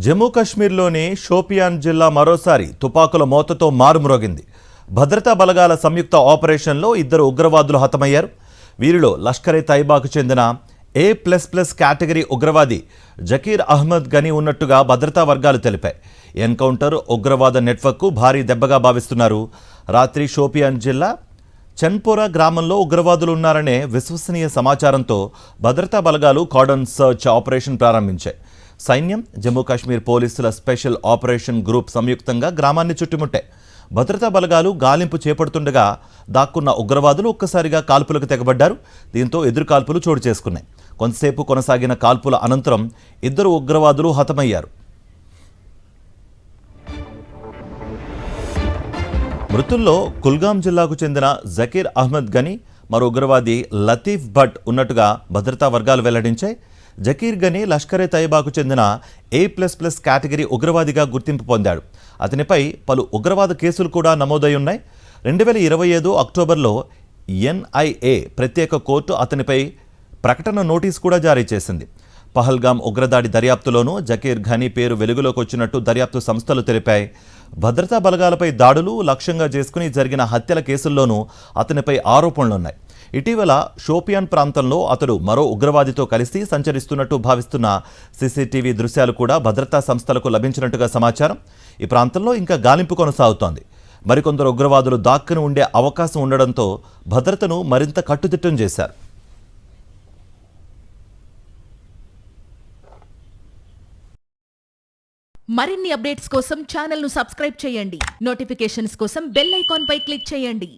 జమ్మూ కాశ్మీర్లోని షోపియాన్ జిల్లా మరోసారి తుపాకుల మోతతో మారుమ్రోగింది. భద్రతా బలగాల సంయుక్త ఆపరేషన్లో 2 ఉగ్రవాదులు హతమయ్యారు. వీరిలో లష్కర్-ఏ-తైబాకు చెందిన A++ కేటగిరీ ఉగ్రవాది జకీర్ అహ్మద్ గనీ ఉన్నట్టుగా భద్రతా వర్గాలు తెలిపాయి. ఎన్కౌంటర్ ఉగ్రవాద నెట్వర్క్కు భారీ దెబ్బగా భావిస్తున్నారు. రాత్రి షోపియాన్ జిల్లా చన్పోరా గ్రామంలో ఉగ్రవాదులు ఉన్నారనే విశ్వసనీయ సమాచారంతో భద్రతా బలగాలు కార్డన్ సర్చ్ ఆపరేషన్ ప్రారంభించాయి. సైన్యం, జమ్మూ కాశ్మీర్ పోలీసుల స్పెషల్ ఆపరేషన్ గ్రూప్ సంయుక్తంగా గ్రామాన్ని చుట్టుముట్టాయి. భద్రతా బలగాలు గాలింపు చేపడుతుండగా దాక్కున్న ఉగ్రవాదులు ఒక్కసారిగా కాల్పులకు తెగబడ్డారు. దీంతో ఎదురుకాల్పులు చోటు చేసుకున్నాయి. కొంతసేపు కొనసాగిన కాల్పుల అనంతరం 2 ఉగ్రవాదులు హతమయ్యారు. మృతుల్లో కుల్గాం జిల్లాకు చెందిన జకీర్ అహ్మద్ గనీ, మరో ఉగ్రవాది లతీఫ్ భట్ ఉన్నట్టుగా భద్రతా వర్గాలు వెల్లడించాయి. జకీర్ గనీ లష్కర్-ఏ-తైబాకు చెందిన A++ కేటగిరీ ఉగ్రవాదిగా గుర్తింపు పొందాడు. అతనిపై పలు ఉగ్రవాద కేసులు కూడా నమోదై ఉన్నాయి. 2025 అక్టోబర్లో NIA ప్రత్యేక కోర్టు అతనిపై ప్రకటన నోటీసు కూడా జారీ చేసింది. పహల్గాం ఉగ్రదాడి దర్యాప్తులోనూ జకీర్ ఘనీ పేరు వెలుగులోకి వచ్చినట్టు దర్యాప్తు సంస్థలు తెలిపాయి. భద్రతా బలగాలపై దాడులు లక్ష్యంగా చేసుకుని జరిగిన హత్యల కేసుల్లోనూ అతనిపై ఆరోపణలున్నాయి. ఇటీవల షోపియాన్ ప్రాంతంలో అతడు మరో ఉగ్రవాదితో కలిసి సంచరిస్తున్నట్టు భావిస్తున్న సీసీటీవీ దృశ్యాలు కూడా భద్రతా సంస్థలకు లభించినట్టుగా సమాచారం. ఈ ప్రాంతంలో ఇంకా గాలింపు కొనసాగుతోంది. మరికొందరు ఉగ్రవాదులు దాక్కుని ఉండే అవకాశం ఉండడంతో భద్రతను మరింత కట్టుదిట్టం చేశారు. మరిన్ని అప్డేట్స్ కోసం ఛానల్ను సబ్స్క్రైబ్ చేయండి. నోటిఫికేషన్స్ కోసం బెల్ ఐకాన్ పై క్లిక్ చేయండి.